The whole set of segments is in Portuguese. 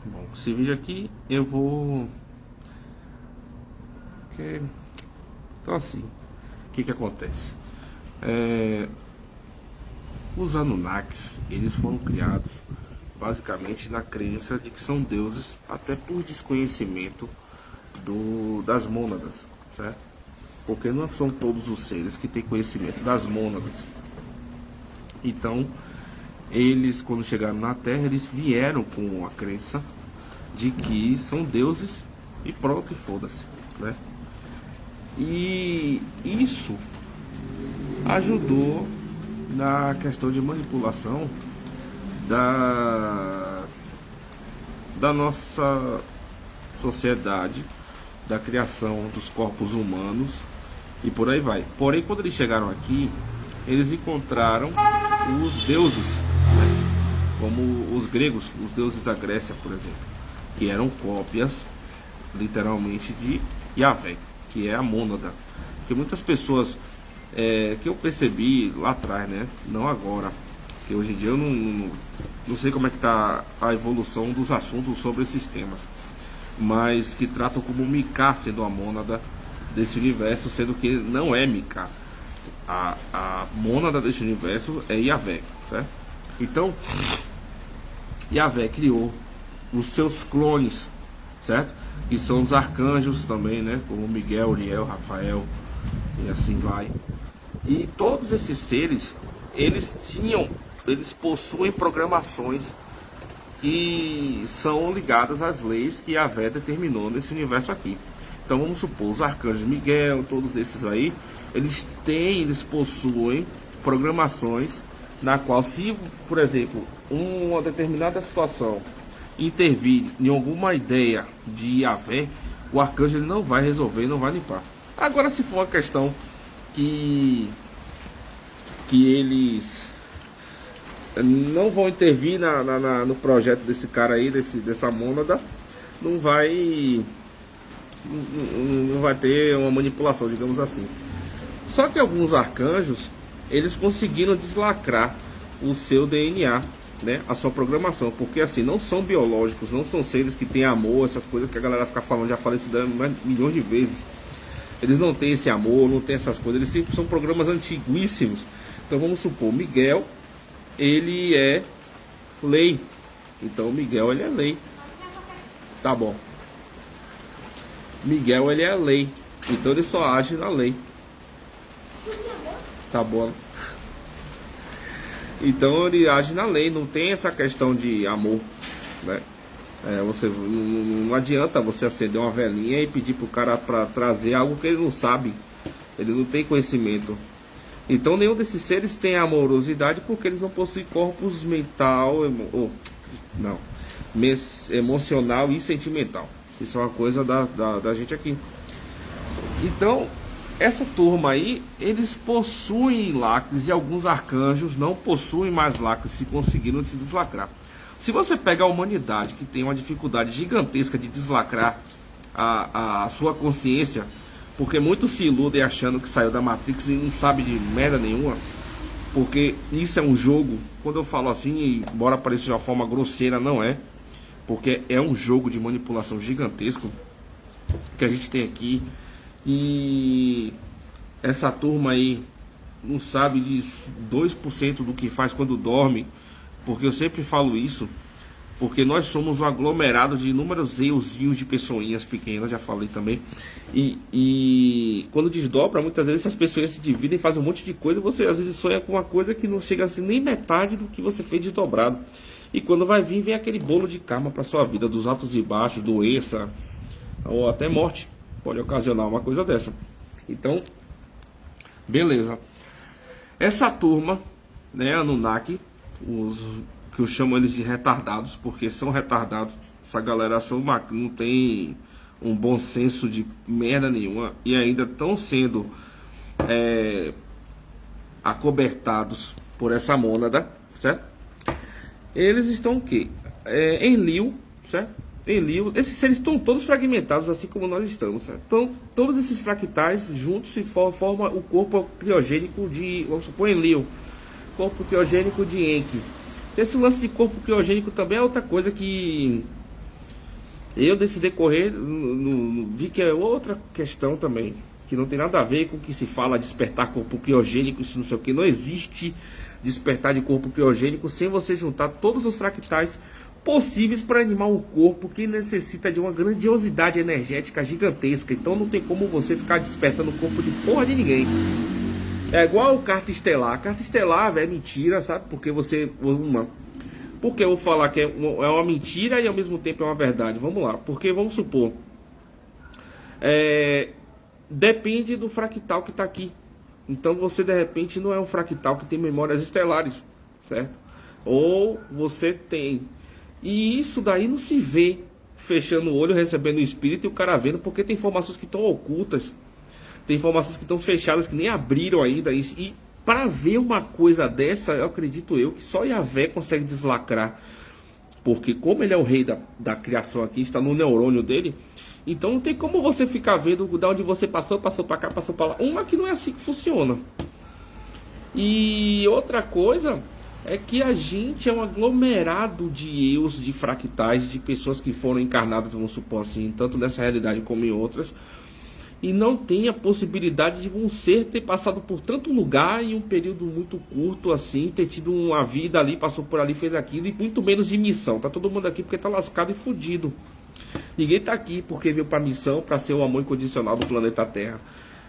Bom, esse vídeo aqui eu vou... Então assim, o que acontece? Os Anunnakis, eles foram criados basicamente na crença de que são deuses, até por desconhecimento das mônadas, certo? Porque não são todos os seres que têm conhecimento das mônadas. Então, eles, quando chegaram na Terra, eles vieram com a crença de que são deuses e pronto, e foda-se, né? E isso ajudou na questão de manipulação da nossa sociedade, da criação dos corpos humanos e por aí vai. Porém, quando eles chegaram aqui, eles encontraram os deuses, né? Como os gregos, os deuses da Grécia, por exemplo, que eram cópias, literalmente, de Yahvé, que é a mônada. Porque muitas pessoas, que eu percebi lá atrás, né? Não agora, que hoje em dia eu não sei como é que está a evolução dos assuntos sobre esses temas, mas que tratam como Mika sendo a mônada desse universo, sendo que não é Mika. A mônada desse universo é Yahvé, certo? Então, Yahvé criou os seus clones, certo? Que são os arcanjos também, né? Como Miguel, Uriel, Rafael e assim vai. E todos esses seres, eles possuem programações que são ligadas às leis que Yahvé determinou nesse universo aqui. Então vamos supor, os arcanjos Miguel, todos esses aí, eles possuem programações na qual, se, por exemplo, uma determinada situação intervir em alguma ideia de Yahvé, o arcanjo ele não vai resolver, não vai limpar. Agora, se for uma questão que eles não vão intervir no projeto desse cara aí, dessa mônada, não vai ter uma manipulação, digamos assim. Só que alguns arcanjos, eles conseguiram deslacrar o seu DNA, né, a sua programação, porque assim, não são biológicos, não são seres que têm amor, essas coisas que a galera fica falando, já falei isso milhões de vezes. Eles não têm esse amor, não têm essas coisas, eles são programas antiguíssimos. Então vamos supor, Miguel, ele é lei. Então Miguel, ele é lei. Tá bom. Miguel, ele é lei. Então ele só age na lei. Tá bom. Então ele age na lei, não tem essa questão de amor, né? Você não adianta você acender uma velinha e pedir pro cara para trazer algo que ele não sabe, ele não tem conhecimento. Então nenhum desses seres tem amorosidade, porque eles não possuem corpos mental, emocional e sentimental. Isso é uma coisa da gente aqui. Então essa turma aí, eles possuem lacres, e alguns arcanjos não possuem mais lacres, se conseguiram se deslacrar. Se você pega a humanidade, que tem uma dificuldade gigantesca de deslacrar a sua consciência, porque muitos se iludem achando que saiu da Matrix e não sabe de merda nenhuma, porque isso é um jogo. Quando eu falo assim, embora pareça de uma forma grosseira, não é, porque é um jogo de manipulação gigantesco que a gente tem aqui. E essa turma aí não sabe de 2% do que faz quando dorme, porque eu sempre falo isso, porque nós somos um aglomerado de inúmeros euzinhos de pessoinhas pequenas, já falei também, e quando desdobra, muitas vezes essas pessoas se dividem e fazem um monte de coisa, e você às vezes sonha com uma coisa que não chega a ser nem metade do que você fez desdobrado, e quando vai vir, vem aquele bolo de karma para sua vida, dos altos e baixos, doença, ou até morte. Pode ocasionar uma coisa dessa. Então, beleza. Essa turma, né, Anunnaki, que eu chamo eles de retardados, porque são retardados. Essa galera não tem um bom senso de merda nenhuma, e ainda estão sendo acobertados por essa mônada, certo? Eles estão o quê? Em Liu, certo? Esses seres estão todos fragmentados, assim como nós estamos, certo? Então, todos esses fractais juntos se formam o corpo criogênico de, vamos supor, Enlil, corpo criogênico de Enki. Esse lance de corpo criogênico também é outra coisa que Eu, desse decorrer, vi que é outra questão também, que não tem nada a ver com o que se fala despertar corpo criogênico, isso não sei o que. Não existe despertar de corpo criogênico sem você juntar todos os fractais possíveis para animar um corpo que necessita de uma grandiosidade energética gigantesca. Então não tem como você ficar despertando o corpo de porra de ninguém. É igual carta estelar. Carta estelar, velho, é mentira, sabe? Porque você... Porque eu vou falar que é uma mentira e ao mesmo tempo é uma verdade. Vamos lá. Porque vamos supor... depende do fractal que está aqui. Então você de repente não é um fractal que tem memórias estelares, certo? Ou você tem. E isso daí não se vê fechando o olho, recebendo o espírito e o cara vendo, porque tem informações que estão ocultas. Tem informações que estão fechadas, que nem abriram ainda. E para ver uma coisa dessa, eu acredito que só Yahvé consegue deslacrar. Porque como ele é o rei da criação aqui, está no neurônio dele, então não tem como você ficar vendo de onde você passou para cá, passou para lá. Uma que não é assim que funciona. E outra coisa é que a gente é um aglomerado de eus, de fractais, de pessoas que foram encarnadas, vamos supor assim, tanto nessa realidade como em outras. E não tem a possibilidade de um ser ter passado por tanto lugar em um período muito curto assim, ter tido uma vida ali, passou por ali, fez aquilo, e muito menos de missão. Tá todo mundo aqui porque tá lascado e fudido. Ninguém tá aqui porque veio pra missão, para ser o amor incondicional do planeta Terra.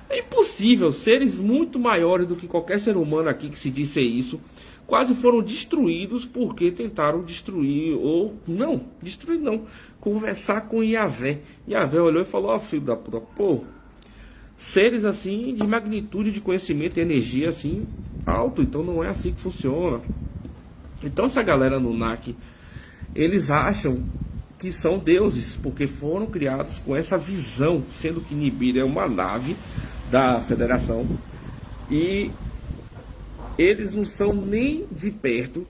É impossível. Seres muito maiores do que qualquer ser humano aqui que se diz ser isso, quase foram destruídos porque tentaram destruir, ou não, destruir não, conversar com Yahvé. Yahvé olhou e falou: ó, filho da puta, pô, seres assim de magnitude de conhecimento e energia assim alto, então não é assim que funciona. Então essa galera no NAC, eles acham que são deuses, porque foram criados com essa visão, sendo que Nibiru é uma nave da Federação, e eles não são nem de perto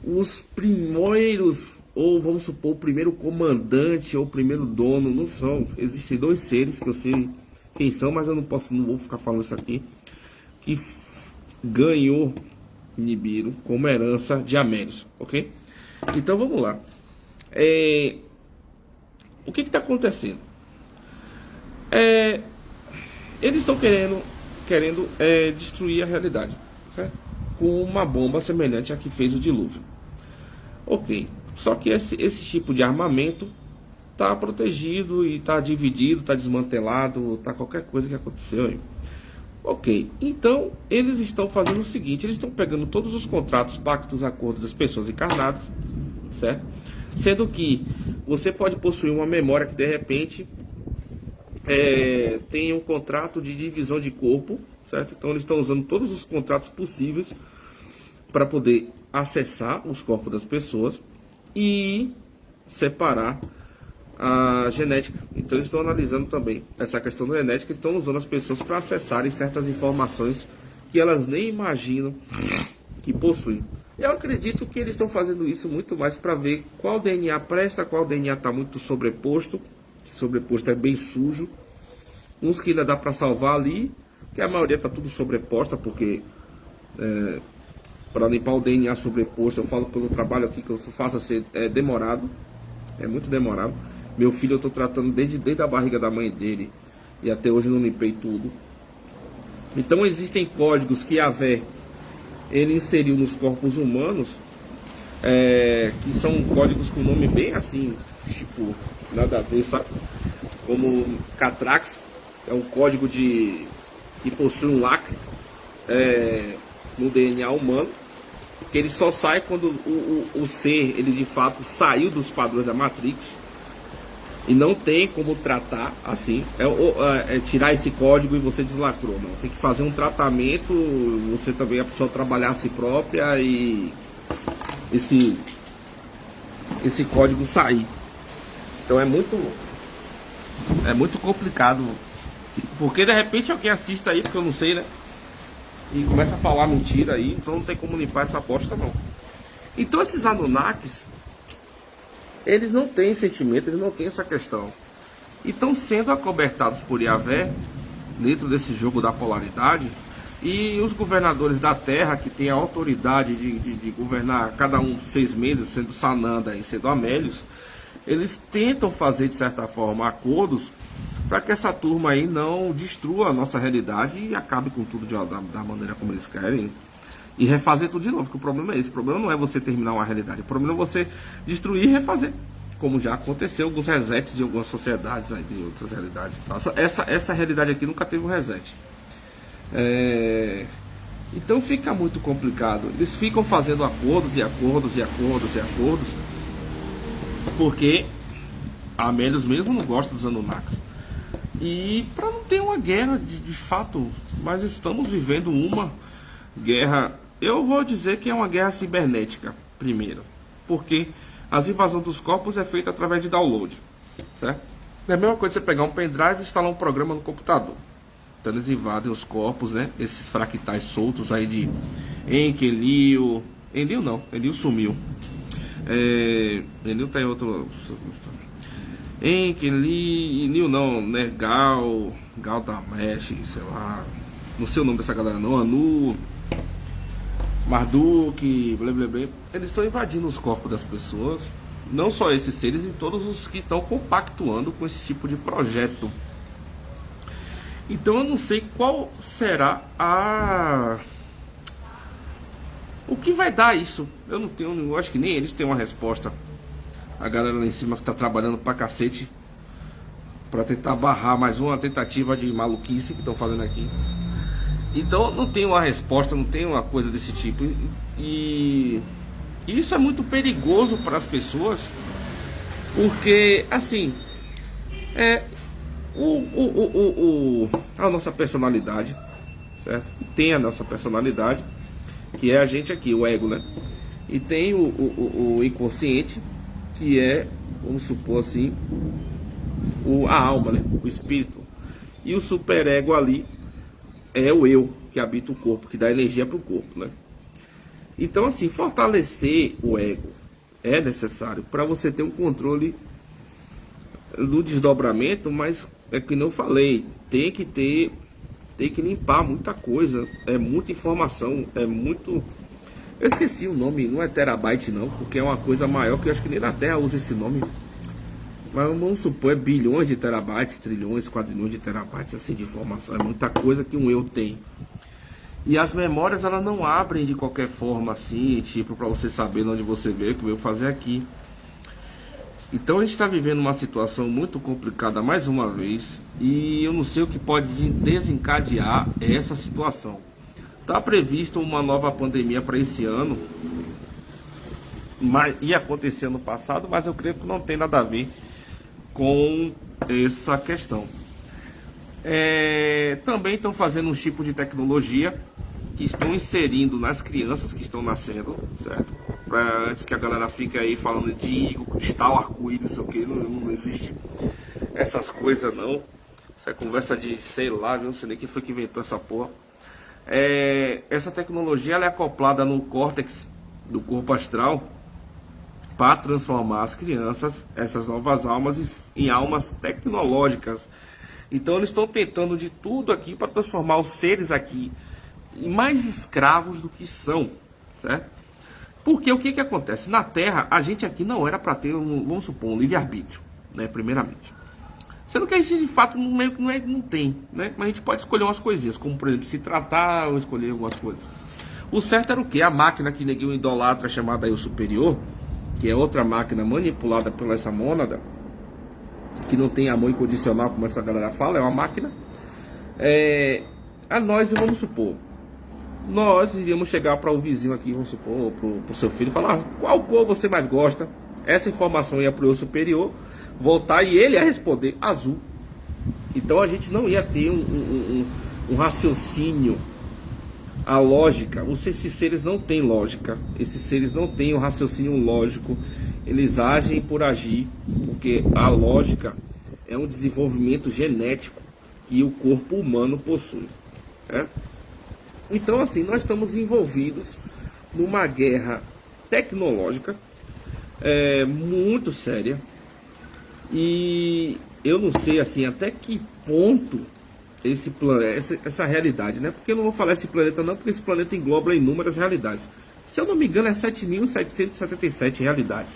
os primeiros, ou vamos supor, o primeiro comandante ou o primeiro dono, não são. Existem dois seres que eu sei quem são, mas eu não vou ficar falando isso aqui, que ganhou Nibiru como herança de Amérios, ok? Então vamos lá. O que está acontecendo? Eles estão querendo destruir a realidade, certo? Com uma bomba semelhante à que fez o dilúvio. Ok. Só que esse tipo de armamento está protegido e está dividido, está desmantelado, está qualquer coisa que aconteceu aí. Ok. Então, eles estão fazendo o seguinte: eles estão pegando todos os contratos, pactos, acordos das pessoas encarnadas, certo? Sendo que você pode possuir uma memória que de repente tem um contrato de divisão de corpo, certo? Então eles estão usando todos os contratos possíveis para poder acessar os corpos das pessoas e separar a genética. Então eles estão analisando também essa questão da genética e estão usando as pessoas para acessarem certas informações que elas nem imaginam que possuem. Eu acredito que eles estão fazendo isso muito mais para ver qual DNA presta, qual DNA está muito sobreposto. Sobreposto é bem sujo. Uns que ainda dá para salvar ali, que a maioria está tudo sobreposta, porque para limpar o DNA sobreposto, eu falo pelo trabalho aqui que eu faço assim, é demorado, é muito demorado. Meu filho eu estou tratando desde a barriga da mãe dele e até hoje não limpei tudo. Então existem códigos que Yahvé ele inseriu nos corpos humanos, que são códigos com nome bem assim, tipo, nada a ver, sabe? Como Catrax, é um código que possui um lacre no DNA humano, que ele só sai quando o ser, ele de fato saiu dos padrões da Matrix, e não tem como tratar assim, tirar esse código e você deslacrou, não. Tem que fazer um tratamento, você também, a pessoa trabalhar a si própria e esse código sair. Então é muito complicado, porque de repente alguém assista aí, porque eu não sei, né, e começa a falar mentira aí, então não tem como limpar essa bosta não. Então esses Anunnakis, eles não têm sentimento, eles não têm essa questão. E estão sendo acobertados por Yahvé dentro desse jogo da polaridade. E os governadores da Terra, que têm a autoridade de governar cada um 6 meses, sendo Sananda e sendo Amélios, eles tentam fazer, de certa forma, acordos para que essa turma aí não destrua a nossa realidade e acabe com tudo da maneira como eles querem e refazer tudo de novo, que o problema é esse. O problema não é você terminar uma realidade, o problema é você destruir e refazer, como já aconteceu alguns resets de algumas sociedades aí, de outras realidades. Essa realidade aqui nunca teve um reset. Então fica muito complicado. Eles ficam fazendo acordos e acordos e acordos e acordos, porque a Amélios mesmo não gosta dos Anunnakis. E para não ter uma guerra de fato, mas estamos vivendo uma guerra, eu vou dizer que é uma guerra cibernética, primeiro, porque as invasões dos corpos é feita através de download, certo? É a mesma coisa você pegar um pendrive e instalar um programa no computador. Então eles invadem os corpos, né? Esses fractais soltos aí de Enlil. Enlil não, Enlil sumiu. Enlil tá em outro... Enlil não, né? Galdamesh, sei lá. Não sei o nome dessa galera não. Anu, Marduk, blá blá blá. Eles estão invadindo os corpos das pessoas. Não só esses seres, e todos os que estão compactuando com esse tipo de projeto. Então eu não sei qual será o que vai dar isso. Eu não tenho, eu acho que nem eles têm uma resposta. A galera lá em cima que tá trabalhando pra cacete pra tentar barrar mais uma tentativa de maluquice que estão fazendo aqui. Então não tem uma resposta, não tem uma coisa desse tipo. E isso é muito perigoso para as pessoas, porque assim a nossa personalidade, certo? Tem a nossa personalidade, que é a gente aqui, o ego, né? E tem o inconsciente, que é, vamos supor assim, a alma, né? O espírito. E o superego ali é o eu, que habita o corpo, que dá energia para o corpo, né? Então assim, fortalecer o ego é necessário para você ter um controle do desdobramento, mas é que não falei, tem que limpar muita coisa, é muita informação, é muito... Eu esqueci o nome, não é terabyte não, porque é uma coisa maior que eu acho que nem na Terra usa esse nome. Mas vamos supor, é bilhões de terabytes, trilhões, quadrilhões de terabytes assim, de informação, é muita coisa que um eu tem. E as memórias, elas não abrem de qualquer forma assim, tipo, para você saber onde você veio, que veio fazer aqui. Então a gente está vivendo uma situação muito complicada mais uma vez, e eu não sei o que pode desencadear essa situação. Está previsto uma nova pandemia para esse ano, mas ia acontecer no passado, mas eu creio que não tem nada a ver com essa questão. Também estão fazendo um tipo de tecnologia que estão inserindo nas crianças que estão nascendo, certo? Pra, antes que a galera fique aí falando de cristal, arco-íris, isso aqui, não existe essas coisas não. Isso é conversa de, sei lá, não sei nem quem foi que inventou essa porra. Essa tecnologia ela é acoplada no córtex do corpo astral para transformar as crianças, essas novas almas, em almas tecnológicas. Então eles estão tentando de tudo aqui para transformar os seres aqui em mais escravos do que são, certo? Porque o que acontece? Na Terra, a gente aqui não era para ter, vamos supor, um livre-arbítrio, né, primeiramente. Sendo que a gente, de fato, meio que não tem, né? Mas a gente pode escolher umas coisinhas, como, por exemplo, se tratar ou escolher algumas coisas. O certo era o quê? A máquina que neguinho idolatra, chamada Eu Superior, que é outra máquina manipulada pela essa mônada, que não tem amor incondicional, como essa galera fala, é uma máquina. A nós, vamos supor, nós iríamos chegar para o vizinho aqui, vamos supor, para o seu filho, falar qual cor você mais gosta. Essa informação ia para o Eu Superior, voltar e ele ia responder azul. Então a gente não ia ter um raciocínio, a lógica. Esses seres não têm lógica, esses seres não têm um raciocínio lógico, eles agem por agir, porque a lógica é um desenvolvimento genético que o corpo humano possui, né? Então assim, nós estamos envolvidos numa guerra tecnológica muito séria, e eu não sei assim até que ponto esse planeta, essa realidade, né? Porque eu não vou falar esse planeta não, porque esse planeta engloba inúmeras realidades. Se eu não me engano é 7.777 realidades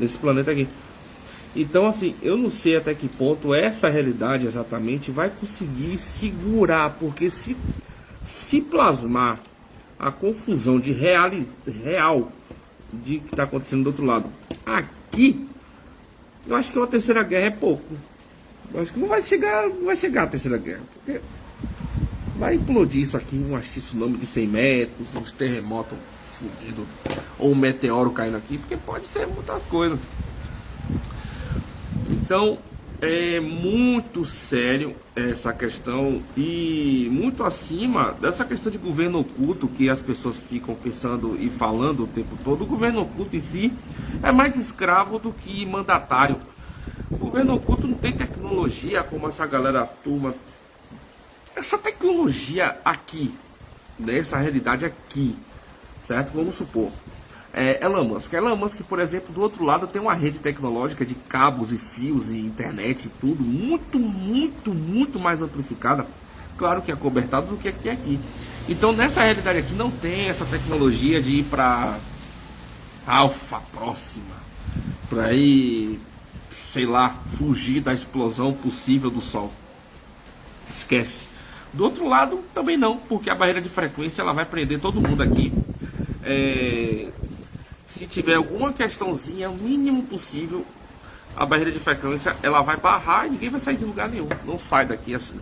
nesse planeta aqui. Então, assim, eu não sei até que ponto essa realidade exatamente vai conseguir segurar, porque se plasmar a confusão de real de que está acontecendo do outro lado aqui, eu acho que uma terceira guerra é pouco. Eu acho que não vai chegar a terceira guerra, porque vai implodir isso aqui, um tsunami de 100 metros, uns terremotos fudidos, ou um meteoro caindo aqui, porque pode ser muitas coisas. Então, é muito sério essa questão e muito acima dessa questão de governo oculto que as pessoas ficam pensando e falando o tempo todo. O governo oculto em si é mais escravo do que mandatário. O governo oculto não tem tecnologia como essa galera turma. Essa tecnologia aqui, nessa realidade aqui, certo? Vamos supor. Elon Musk, por exemplo, do outro lado tem uma rede tecnológica de cabos e fios e internet e tudo muito mais amplificada, claro que acobertado do que aqui. Então nessa realidade aqui não tem essa tecnologia de ir para alfa próxima, para ir, sei lá, fugir da explosão possível do Sol. Esquece. Do outro lado também não, porque a barreira de frequência ela vai prender todo mundo aqui. Se tiver alguma questãozinha, o mínimo possível, a barreira de frequência ela vai barrar e ninguém vai sair de lugar nenhum. Não sai daqui assim.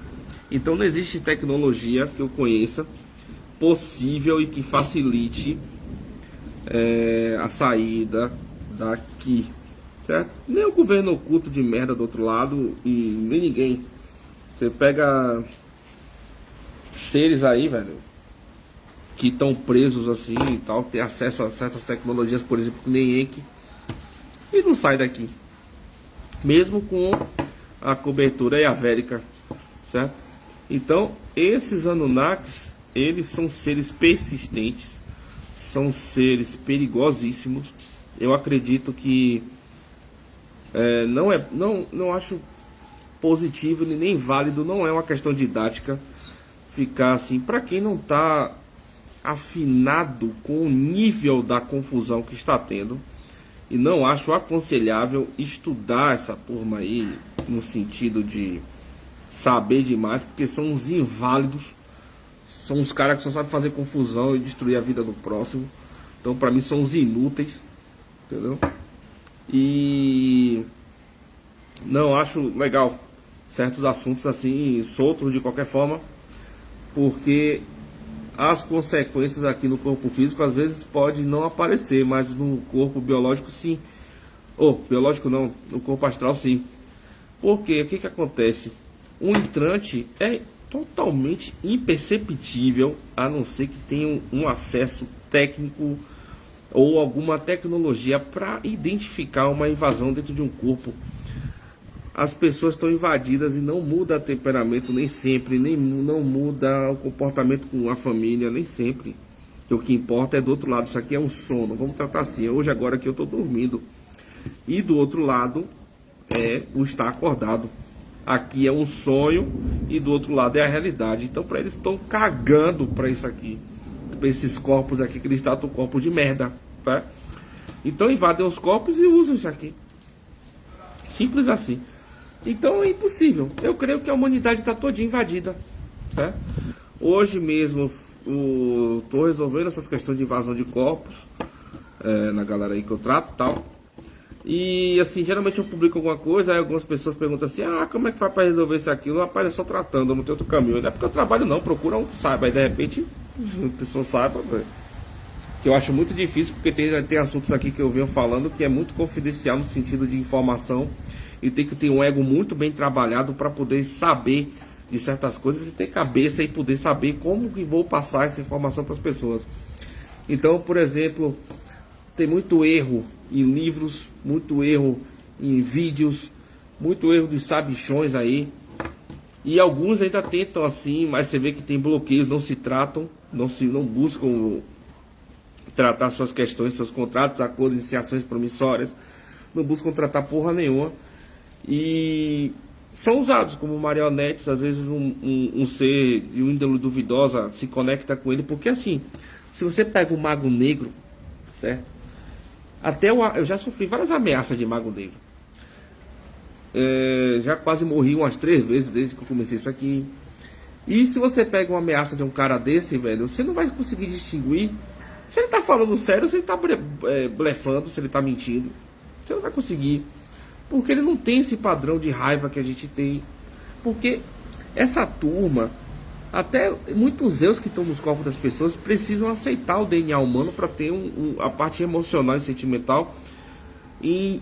Então não existe tecnologia que eu conheça possível e que facilite a saída daqui, certo? Nem o governo oculto de merda do outro lado e nem ninguém. Você pega seres aí, velho, que estão presos assim e tal, tem acesso a certas tecnologias, por exemplo, que nem Enki, e não sai daqui, mesmo com a cobertura evérica, certo? Então, esses Anunnakis, eles são seres persistentes, são seres perigosíssimos. Eu acredito que não acho positivo nem válido, não é uma questão didática ficar assim, para quem não está afinado com o nível da confusão que está tendo, e não acho aconselhável estudar essa turma aí no sentido de saber demais, porque são uns inválidos, são uns caras que só sabem fazer confusão e destruir a vida do próximo. Então para mim são uns inúteis, entendeu? E não acho legal certos assuntos assim soltos de qualquer forma, porque as consequências aqui no corpo físico às vezes pode não aparecer, mas no corpo biológico sim. Biológico não, no corpo astral sim. Porque o que acontece? Um entrante é totalmente imperceptível, a não ser que tenha um acesso técnico ou alguma tecnologia para identificar uma invasão dentro de um corpo. As pessoas estão invadidas e não muda o temperamento nem sempre, nem não muda o comportamento com a família, nem sempre. O que importa é do outro lado. Isso aqui é um sono, vamos tratar assim. Hoje agora que eu estou dormindo, e do outro lado é o estar acordado. Aqui é um sonho e do outro lado é a realidade. Então para eles estão cagando para isso aqui, para esses corpos aqui que eles tratam corpo de merda, tá? Então invadem os corpos e usam isso aqui, simples assim. Então é impossível. Eu creio que a humanidade está toda invadida, tá? Hoje mesmo estou resolvendo essas questões de invasão de corpos na galera aí que eu trato e tal. E assim, geralmente eu publico alguma coisa, aí algumas pessoas perguntam assim: como é que faz para resolver isso aqui? Rapaz, é só tratando, não tem outro caminho. Não é porque eu trabalho não, procura um que saiba. Aí de repente a pessoa saiba, que eu acho muito difícil, porque tem assuntos aqui que eu venho falando que é muito confidencial no sentido de informação. E tem que ter um ego muito bem trabalhado para poder saber de certas coisas e ter cabeça e poder saber como que vou passar essa informação para as pessoas. Então, por exemplo, tem muito erro em livros, muito erro em vídeos, muito erro dos sabichões aí. E alguns ainda tentam assim, mas você vê que tem bloqueios, não se tratam, não buscam tratar suas questões, seus contratos, acordos, iniciações promissórias, não buscam tratar porra nenhuma. E são usados como marionetes. Às vezes um ser de índole duvidosa se conecta com ele, porque assim, se você pega um mago negro, certo? Eu já sofri várias ameaças de mago negro. Já quase morri umas 3 vezes desde que eu comecei isso aqui. E se você pega uma ameaça de um cara desse, velho, você não vai conseguir distinguir se ele tá falando sério, se ele tá blefando, se ele tá mentindo. Você não vai conseguir. Porque ele não tem esse padrão de raiva que a gente tem. Porque essa turma, até muitos Zeus que estão nos corpos das pessoas, precisam aceitar o DNA humano para ter a parte emocional e sentimental em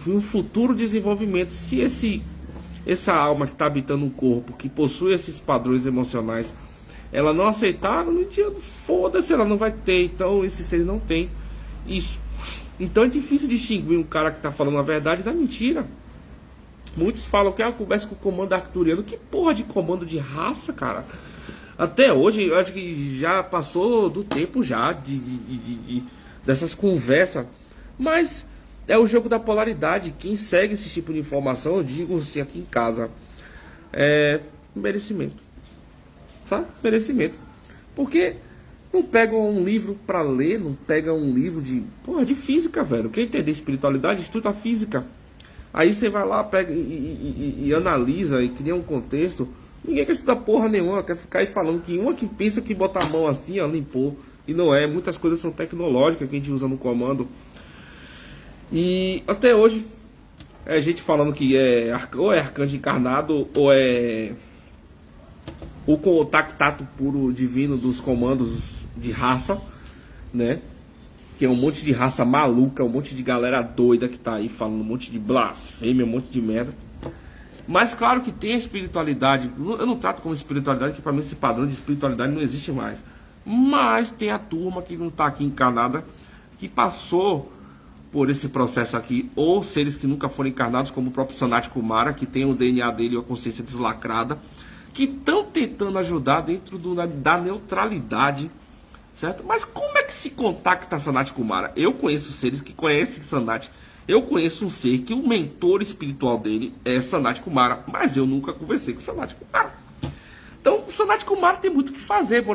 um futuro desenvolvimento. Se essa alma que está habitando um corpo, que possui esses padrões emocionais, ela não aceitar, no dia, foda-se, ela não vai ter. Então esses seres não têm isso. Então é difícil distinguir um cara que está falando a verdade da mentira. Muitos falam que conversa com o comando arcturiano. Que porra de comando de raça, cara? Até hoje, eu acho que já passou do tempo já dessas conversas. Mas é o jogo da polaridade. Quem segue esse tipo de informação, eu digo assim aqui em casa, é merecimento. Sabe? Merecimento. Porque não pegam um livro pra ler, não pegam um livro de física, velho. Quem entender espiritualidade, estuda física. Aí você vai lá, pega e analisa e cria um contexto. Ninguém quer estudar porra nenhuma, quer ficar aí falando que uma que pensa que botar a mão assim, ó, limpou. E não é, muitas coisas são tecnológicas que a gente usa no comando. E até hoje, é gente falando que ou é arcanjo encarnado, ou é o contactato puro divino dos comandos de raça, né? Que é um monte de raça maluca, um monte de galera doida que tá aí falando um monte de blasfêmia, um monte de merda. Mas claro que tem a espiritualidade. Eu não trato como espiritualidade, que pra mim esse padrão de espiritualidade não existe mais. Mas tem a turma que não tá aqui encarnada, que passou por esse processo aqui, ou seres que nunca foram encarnados, como o próprio Sanat Kumara, que tem o DNA dele e a consciência deslacrada, que estão tentando ajudar dentro da neutralidade. Certo? Mas como é que se contacta Sanat Kumara? Eu conheço seres que conhecem Sanat. Eu conheço um ser que o mentor espiritual dele é Sanat Kumara. Mas eu nunca conversei com Sanat Kumara. Então o Sanat Kumara tem muito o que fazer.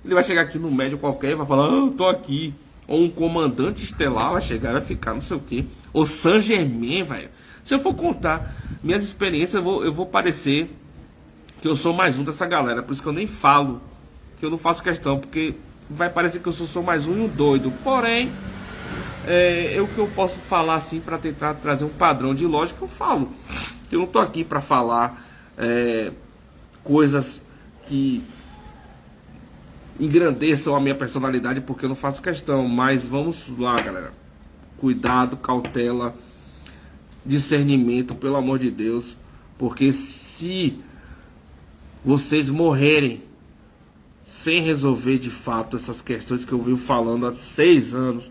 Ele vai chegar aqui no médium qualquer e vai falar, eu tô aqui. Ou um comandante estelar vai chegar e vai ficar não sei o que. Ou Saint Germain, velho. Se eu for contar minhas experiências, eu vou parecer que eu sou mais um dessa galera. Por isso que eu nem falo. Que eu não faço questão, porque vai parecer que eu sou mais um e um doido. Porém, o que eu posso falar assim para tentar trazer um padrão de lógica, eu falo. Eu não tô aqui para falar coisas que engrandeçam a minha personalidade, porque eu não faço questão. Mas vamos lá, galera. Cuidado, cautela, discernimento, pelo amor de Deus. Porque se vocês morrerem sem resolver de fato essas questões que eu venho falando há 6 anos,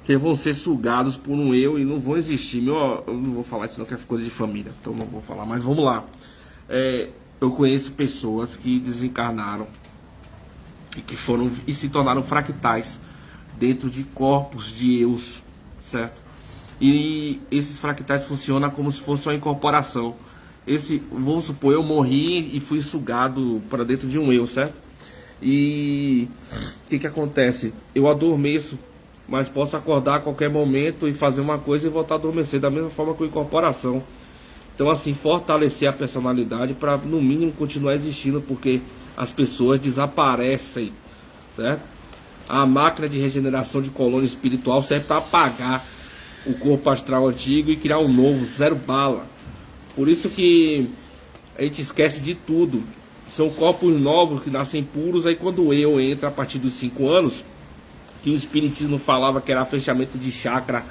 que vão ser sugados por um eu e não vão existir. Eu não vou falar isso não, que é coisa de família, então não vou falar, mas vamos lá. Eu conheço pessoas que desencarnaram e que foram e se tornaram fractais dentro de corpos de eus, certo? E esses fractais funcionam como se fosse uma incorporação. Vamos supor, eu morri e fui sugado para dentro de um eu, certo? E o que acontece? Eu adormeço, mas posso acordar a qualquer momento e fazer uma coisa e voltar a adormecer, da mesma forma com a incorporação. Então assim, fortalecer a personalidade para no mínimo continuar existindo, porque as pessoas desaparecem, certo? A máquina de regeneração de colônia espiritual serve para apagar o corpo astral antigo e criar um novo, 0 bala. Por isso que a gente esquece de tudo. São corpos novos que nascem puros. Aí quando o eu entra a partir dos 5 anos, que o espiritismo falava que era fechamento de chakra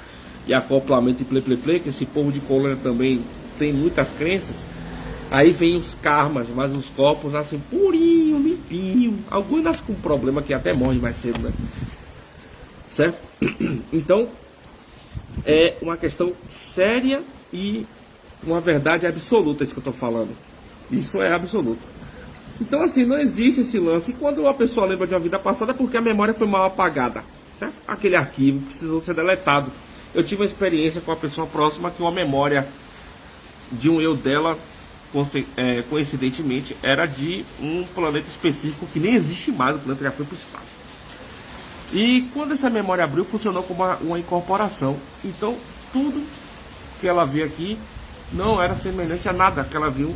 e acoplamento e ple, que esse povo de colônia também tem muitas crenças. Aí vem os karmas, mas os corpos nascem purinho, limpinho. Alguns nascem com problema que até morrem mais cedo, né? Certo? Então é uma questão séria e uma verdade absoluta, isso que eu estou falando. Isso é absoluto. Então assim, não existe esse lance. E quando uma pessoa lembra de uma vida passada, é porque a memória foi mal apagada, certo? Aquele arquivo precisou ser deletado. Eu tive uma experiência com uma pessoa próxima que uma memória de um eu dela, coincidentemente, era de um planeta específico que nem existe mais. O planeta já foi para o espaço. E quando essa memória abriu, funcionou como uma incorporação. Então tudo que ela vê aqui não era semelhante a nada que ela viu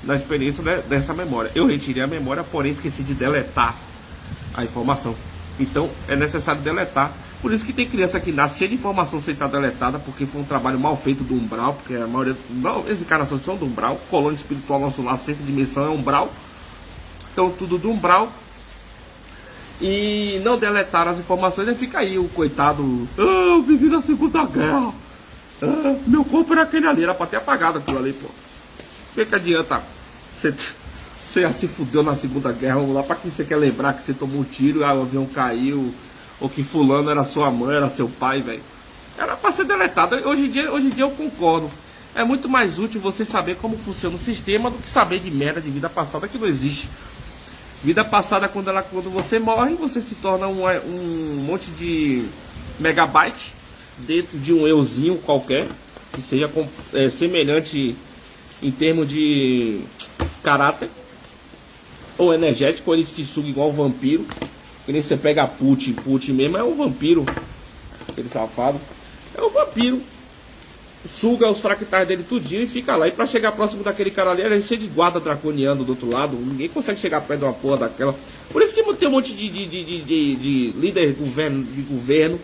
na experiência dessa memória. Eu retirei a memória, porém esqueci de deletar a informação. Então é necessário deletar. Por isso que tem criança que nasce cheia de informação sem estar deletada, porque foi um trabalho mal feito do umbral, porque a maioria das encarnações são do umbral. Colônia espiritual, nosso lar, sexta dimensão é umbral. Então tudo do umbral. E não deletaram as informações, aí fica aí o coitado. Eu vivi na Segunda Guerra. Meu corpo era aquele ali, era pra ter apagado aquilo ali, pô. O que adianta? Você já se fudeu na Segunda Guerra, vamos lá, pra quem você quer lembrar que você tomou um tiro, o avião caiu, ou que fulano era sua mãe, era seu pai, velho. Era pra ser deletado. Hoje em dia eu concordo. É muito mais útil você saber como funciona o sistema do que saber de merda de vida passada que não existe. Vida passada, quando você morre, você se torna um monte de megabyte dentro de um euzinho qualquer, que seja semelhante em termos de caráter ou energético, ou ele te suga igual um vampiro. Que nem você pega a Putin mesmo, é um vampiro, aquele safado, é um vampiro. Suga os fractais dele tudinho e fica lá. E pra chegar próximo daquele cara ali, ele é cheio de guarda draconiano do outro lado. Ninguém consegue chegar perto de uma porra daquela. Por isso que tem um monte de líder de governo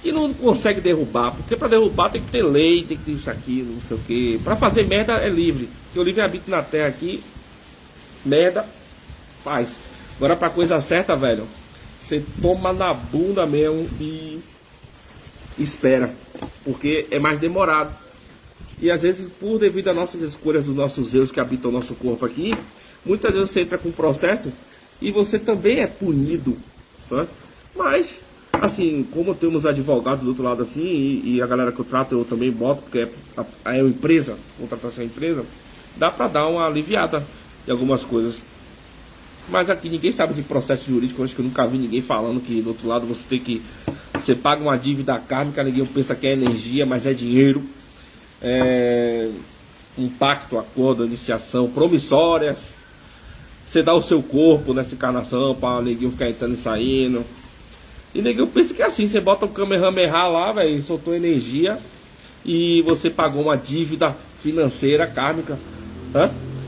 que não consegue derrubar. Porque pra derrubar tem que ter lei, tem que ter isso aqui, não sei o que. Pra fazer merda é livre. Porque o livre-arbítrio na terra aqui, merda, faz. Agora pra coisa certa, velho, você toma na bunda mesmo e espera, porque é mais demorado. E às vezes, por devido às nossas escolhas, dos nossos erros que habitam o nosso corpo aqui, muitas vezes você entra com um processo e você também é punido, tá? Mas, assim, como temos advogados do outro lado assim, e a galera que eu trato eu também boto, porque é a empresa, contratação é empresa, dá pra dar uma aliviada em algumas coisas. Mas aqui ninguém sabe de processo jurídico. Eu acho que eu nunca vi ninguém falando que do outro lado você paga uma dívida kármica, ninguém pensa que é energia, mas é dinheiro. Um pacto, acordo, iniciação, promissórias. Você dá o seu corpo nessa encarnação para o neguinho ficar entrando e saindo. E neguinho pensa que é assim, você bota o Kamehameha lá, velho, soltou energia e você pagou uma dívida financeira kármica.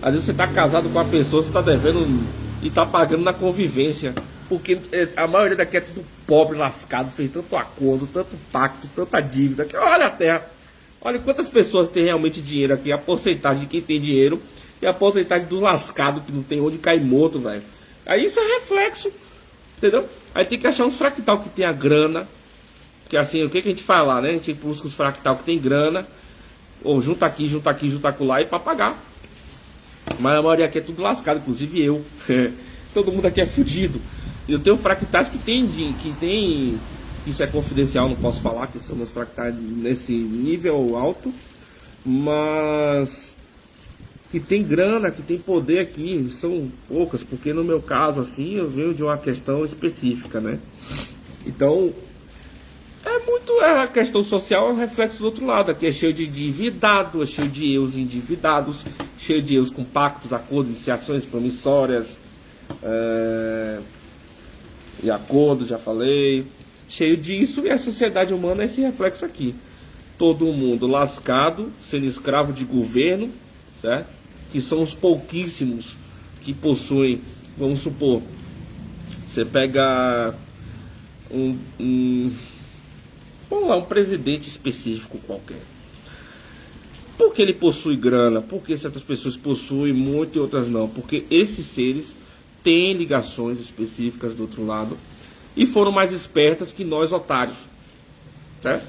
Às vezes você tá casado com uma pessoa, você tá devendo e tá pagando na convivência. Porque a maioria daqui é tudo pobre, lascado, fez tanto acordo, tanto pacto, tanta dívida. Que olha a terra, olha quantas pessoas têm realmente dinheiro aqui, a porcentagem de quem tem dinheiro e a porcentagem do lascado que não tem onde cair morto, velho. Aí isso é reflexo, entendeu? Aí tem que achar uns fractal que tem a grana. Porque assim, o que a gente faz lá, né? A gente busca os fractal que tem grana, ou junta aqui, junta aqui, junta lá e pra pagar. Mas a maioria aqui é tudo lascado, inclusive eu. Todo mundo aqui é fudido. Eu tenho fractais que tem, isso é confidencial, não posso falar que são meus fractais nesse nível alto, mas que tem grana, que tem poder aqui, são poucas, porque no meu caso assim, eu venho de uma questão específica, né? Então, a questão social é um reflexo do outro lado. Aqui é cheio de endividado, é cheio de eus endividados, cheio de eus com pactos, acordos, iniciações promissórias, e acordos, já falei, cheio disso. E a sociedade humana é esse reflexo aqui. Todo mundo lascado, sendo escravo de governo, certo? Que são os pouquíssimos que possuem, vamos supor, você pega vamos lá, um presidente específico qualquer. Por que ele possui grana? Por que certas pessoas possuem muito e outras não? Porque esses seres têm ligações específicas do outro lado e foram mais espertas que nós otários, certo?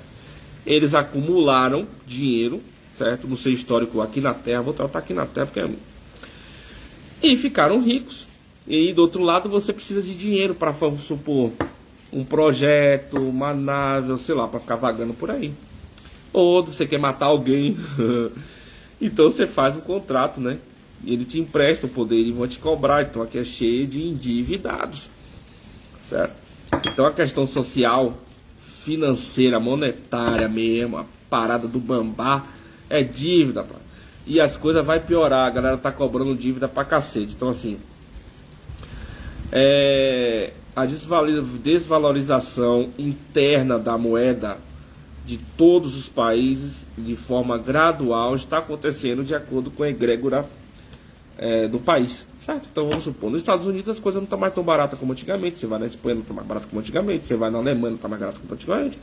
Eles acumularam dinheiro, certo? No seu histórico aqui na Terra, vou tratar aqui na Terra porque e ficaram ricos. E do outro lado você precisa de dinheiro para, vamos supor, um projeto, uma nave, sei lá, para ficar vagando por aí. Ou você quer matar alguém. Então você faz um contrato, né? E ele te empresta o poder e vão te cobrar. Então aqui é cheio de endividados, certo? Então a questão social, financeira, monetária mesmo, a parada do bambá é dívida, pá. E as coisas vai piorar. A galera tá cobrando dívida pra cacete. Então assim, a desvalorização interna da moeda de todos os países, de forma gradual, está acontecendo de acordo com a egrégora do país, certo? Então vamos supor, nos Estados Unidos as coisas não estão mais tão baratas como antigamente, você vai na Espanha não está mais barato como antigamente, você vai na Alemanha não está mais barato como antigamente,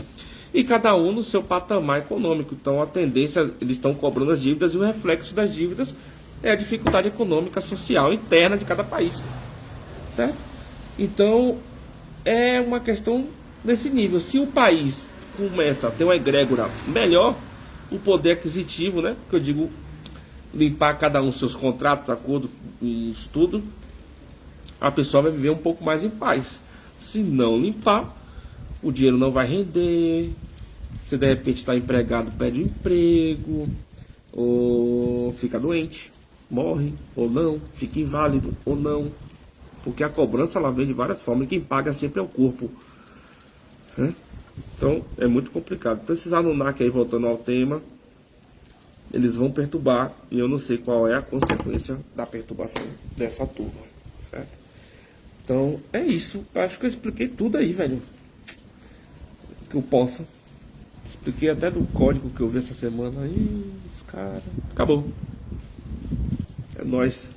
e cada um no seu patamar econômico. Então a tendência, eles estão cobrando as dívidas, e o reflexo das dívidas é a dificuldade econômica, social, interna de cada país, certo? Então é uma questão desse nível. Se o país começa a ter uma egrégora melhor, o poder aquisitivo, né, que eu digo, limpar cada um seus contratos, acordo com isso tudo, a pessoa vai viver um pouco mais em paz. Se não limpar, o dinheiro não vai render, você de repente está empregado, perde o emprego, ou fica doente, morre, ou não, fica inválido, ou não, porque a cobrança ela vem de várias formas, e quem paga sempre é o corpo, né? Então é muito complicado. Então esses Anunnaki aí, voltando ao tema, eles vão perturbar, e eu não sei qual é a consequência da perturbação dessa turma, certo? Então é isso. Eu acho que eu expliquei tudo aí, velho, que eu posso. Expliquei até do código que eu vi essa semana. Ih, os caras. Acabou. É nóis.